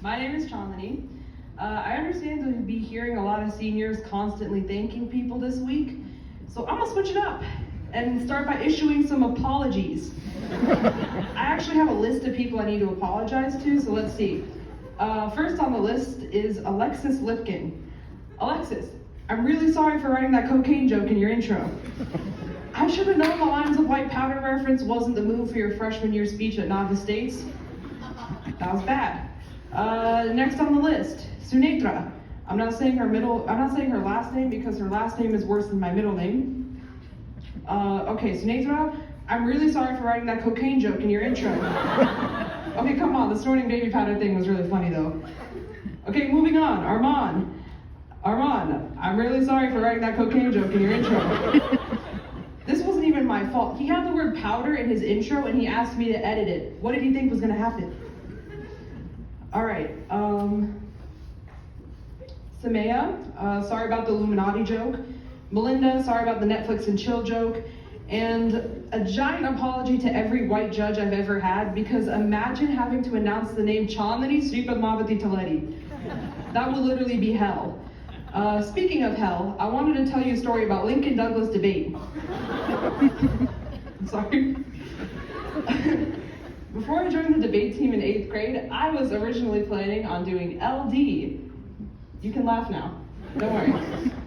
My name is Chandini. I understand that you'll be hearing a lot of seniors constantly thanking people this week, so I'm gonna switch it up and start by issuing some apologies. I actually have a list of people I need to apologize to, so let's see. First on the list is Alexis Lipkin. Alexis, I'm really sorry for writing that cocaine joke in your intro. I should have known the lines of white powder reference wasn't the move for your freshman year speech at Nava States. That was bad. Next on the list, Sunetra. I'm not saying her last name because her last name is worse than my middle name. Okay, Sunetra, I'm really sorry for writing that cocaine joke in your intro. Okay, come on, the snorting baby powder thing was really funny though. Okay, moving on, Armand. Armand, I'm really sorry for writing that cocaine joke in your intro. This wasn't even my fault. He had the word powder in his intro and he asked me to edit it. What did he think was gonna happen? All right, Samaya, sorry about the Illuminati joke. Melinda, sorry about the Netflix and chill joke. And a giant apology to every white judge I've ever had, because imagine having to announce the name Chandini Sripadmavati Taleti. That will literally be hell. Speaking of hell, I wanted to tell you a story about Lincoln Douglas debate. Sorry. Before I joined the debate team in 8th grade, I was originally planning on doing LD. You can laugh now, don't worry.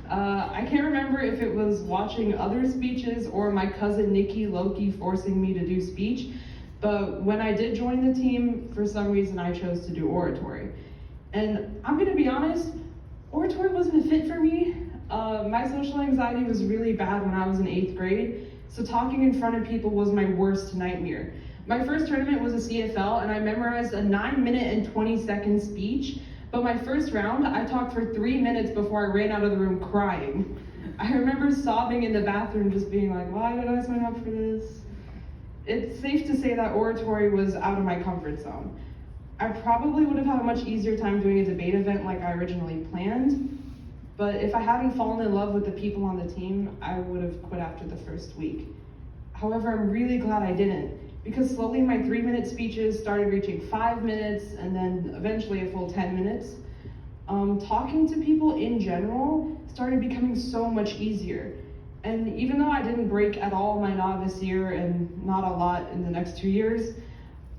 I can't remember if it was watching other speeches or my cousin Nikki Loki forcing me to do speech, but when I did join the team, for some reason I chose to do oratory. And I'm gonna be honest, oratory wasn't a fit for me. My social anxiety was really bad when I was in 8th grade, so talking in front of people was my worst nightmare. My first tournament was a CFL and I memorized a 9-minute and 20-second speech, but my first round, I talked for 3 minutes before I ran out of the room crying. I remember sobbing in the bathroom just being like, why did I sign up for this? It's safe to say that oratory was out of my comfort zone. I probably would have had a much easier time doing a debate event like I originally planned, but if I hadn't fallen in love with the people on the team, I would have quit after the first week. However, I'm really glad I didn't, because slowly my 3-minute speeches started reaching 5 minutes and then eventually a full 10 minutes. Talking to people in general started becoming so much easier. And even though I didn't break at all my novice year and not a lot in the next 2 years,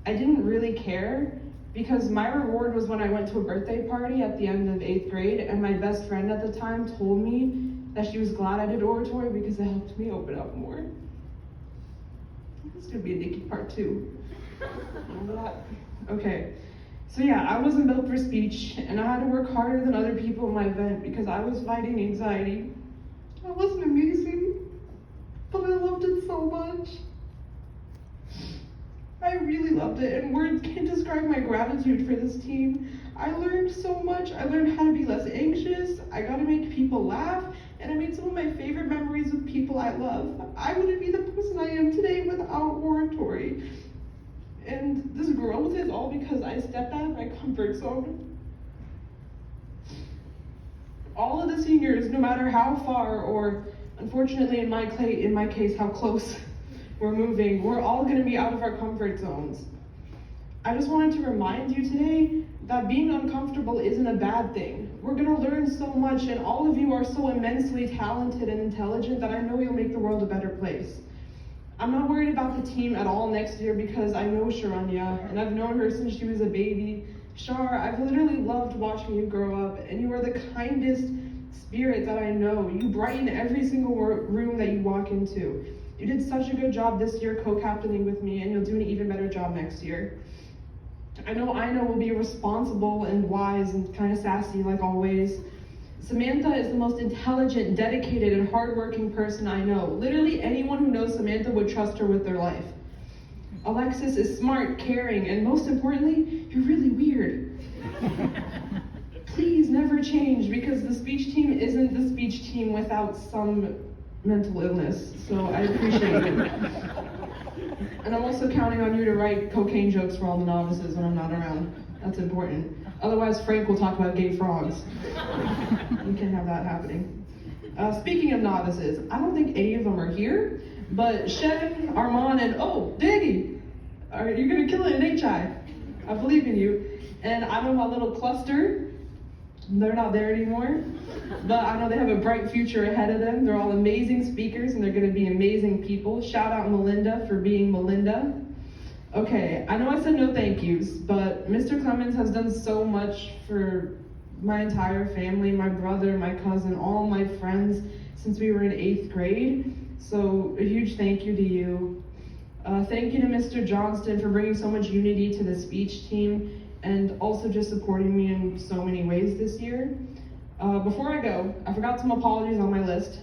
I didn't really care, because my reward was when I went to a birthday party at the end of 8th grade and my best friend at the time told me that she was glad I did oratory because it helped me open up more. This is gonna be a Nikki part 2. Remember that? Okay. So yeah, I wasn't built for speech and I had to work harder than other people in my event because I was fighting anxiety. I wasn't amazing, but I loved it so much. I really loved it, and words can't describe my gratitude for this team. I learned so much. I learned how to be less anxious. I got to make people laugh, and I made some of my favorite memories with people I love. I wouldn't be the person I am today without oratory. And this growth is all because I stepped out of my comfort zone. All of the seniors, no matter how far, or unfortunately in my case, how close we're moving, we're all gonna be out of our comfort zones. I just wanted to remind you today that being uncomfortable isn't a bad thing. We're gonna learn so much, and all of you are so immensely talented and intelligent that I know you'll make the world a better place. I'm not worried about the team at all next year because I know Sharanya, and I've known her since she was a baby. Shar, I've literally loved watching you grow up, and you are the kindest spirit that I know. You brighten every single room that you walk into. You did such a good job this year co-captaining with me, and you'll do an even better job next year. I know will be responsible and wise and kind of sassy like always. Samantha is the most intelligent, dedicated, and hardworking person I know. Literally anyone who knows Samantha would trust her with their life. Alexis is smart, caring, and most importantly, you're really weird. Please never change, because the speech team isn't the speech team without some mental illness, so I appreciate it. And I'm also counting on you to write cocaine jokes for all the novices when I'm not around. That's important. Otherwise, Frank will talk about gay frogs. We can't have that happening. Speaking of novices, I don't think any of them are here, but Shen, Armand, and Diggy, you're gonna kill it in HI. I believe in you. And I know my little cluster, they're not there anymore, but I know they have a bright future ahead of them. They're all amazing speakers and they're gonna be amazing people. Shout out Melinda for being Melinda. Okay, I know I said no thank yous, but Mr. Clemens has done so much for my entire family, my brother, my cousin, all my friends since we were in 8th grade. So a huge thank you to you. Thank you to Mr. Johnston for bringing so much unity to the speech team and also just supporting me in so many ways this year. Before I go, I forgot some apologies on my list.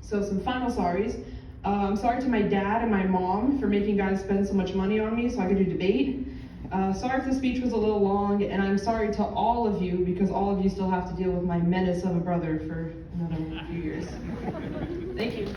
So some final sorries. I'm sorry to my dad and my mom for making you guys spend so much money on me so I could do debate. Sorry if the speech was a little long, and I'm sorry to all of you because all of you still have to deal with my menace of a brother for another few years. Thank you.